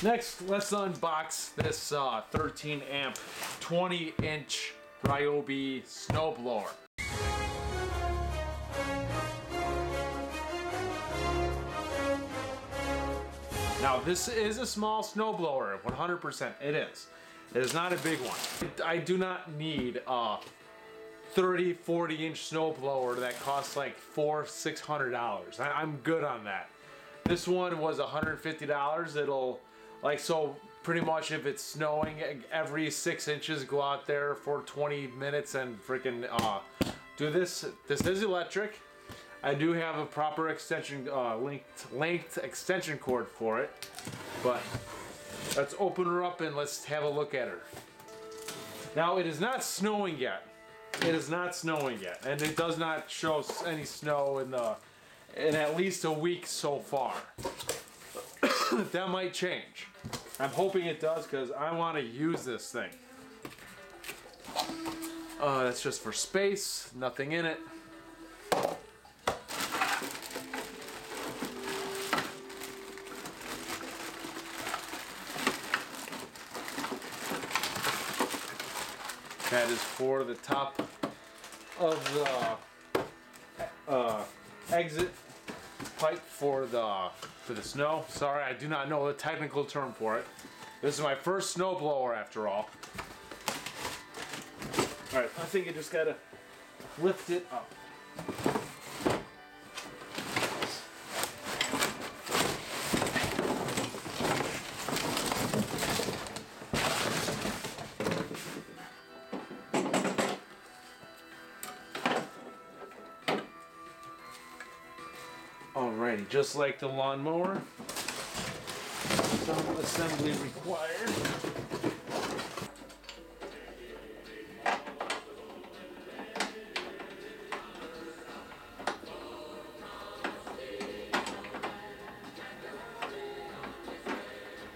Next, let's unbox this 13 amp 20 inch Ryobi Snow Blower. Now this is a small snow blower, 100%, it is. It is not a big one. I do not need a 30, 40 inch snow blower that costs like $600. I'm good on that. This one was $150. It'll, like, so pretty much if it's snowing, every 6 inches, go out there for 20 minutes and freaking do this. This is electric. I do have a proper extension, length extension cord for it, but let's open her up and let's have a look at her. Now it is not snowing yet. It is not snowing yet, and it does not show any snow in at least a week so far. That might change. I'm hoping it does because I want to use this thing. That's just for space, nothing in it. That is for the top of the exit pipe for the snow. Sorry, I do not know the technical term for it. This is my first snow blower after all. Alright, I think I just gotta lift it up. Alrighty, just like the lawnmower, some assembly required.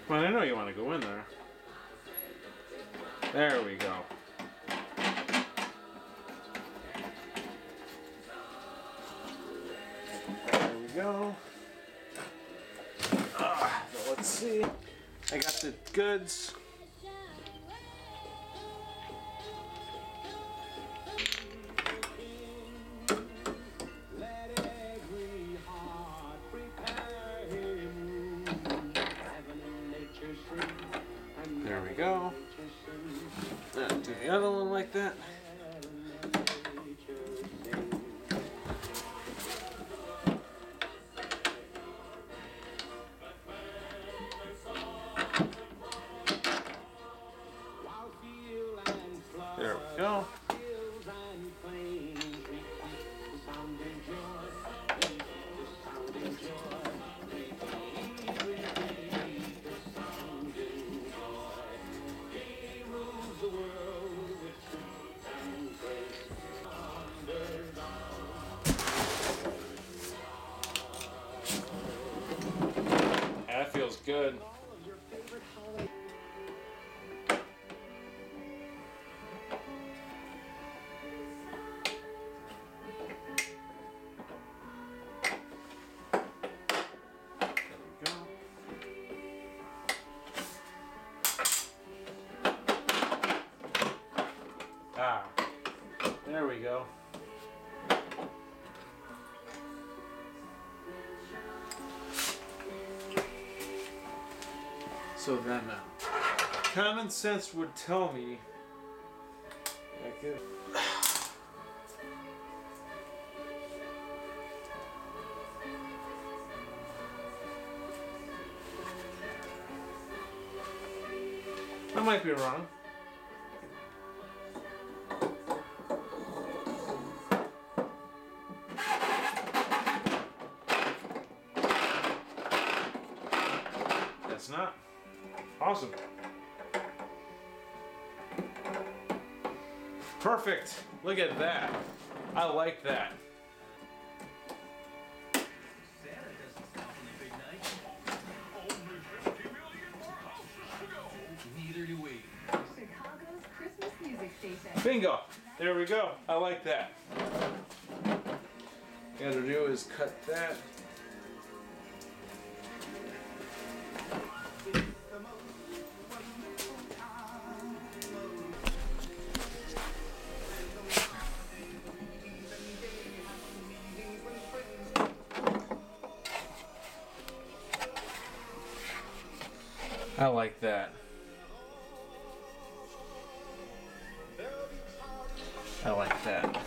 Well, I know you want to go in there. There we go. Go. So let's see. I got the goods. There we go. Do the other one like that. There we go. That feels good. There we go. So then, common sense would tell me I could. I might be wrong. That's not. Awesome. Perfect. Look at that. I like that. Santa doesn't stop on the big night. Only 50 million more houses to go. Neither do we. Chicago's Christmas music station. Bingo. There we go. I like that. All you gotta do is cut that. I like that. I like that.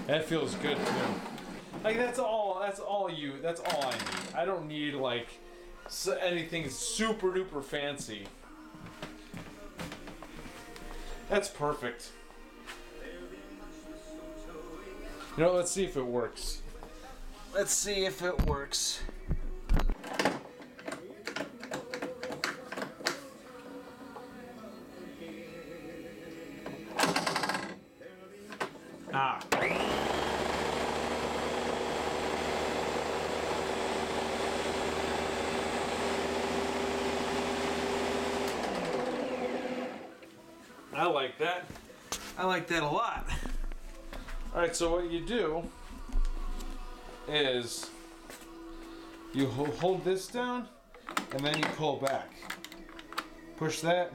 That feels good too. Like that's all I need. I don't need like anything super duper fancy. That's perfect. You know, let's see if it works. Let's see if it works. Ah. I like that. I like that a lot. Alright, so what you do is you hold this down and then you pull back. Push that.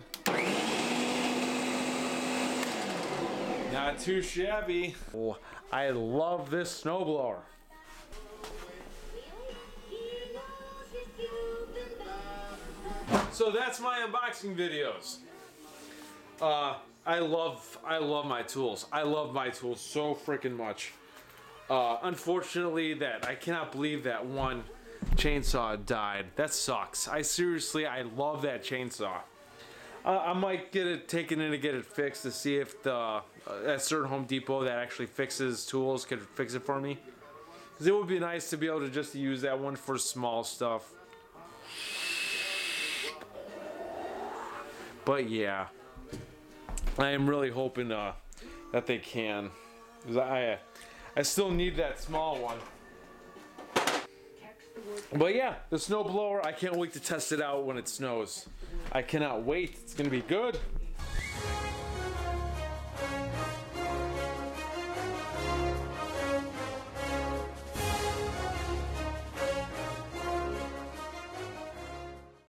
Not too shabby. Oh, I love this snowblower. So that's my unboxing videos. I love my tools. I love my tools so freaking much. Unfortunately, I cannot believe that one chainsaw died. That sucks. I love that chainsaw. I might get it taken in to get it fixed to see if a certain Home Depot that actually fixes tools could fix it for me. Because it would be nice to be able to just use that one for small stuff. But yeah, I am really hoping that they can. Because I still need that small one. But yeah, the snow blower, I can't wait to test it out when it snows. I cannot wait. It's gonna be good.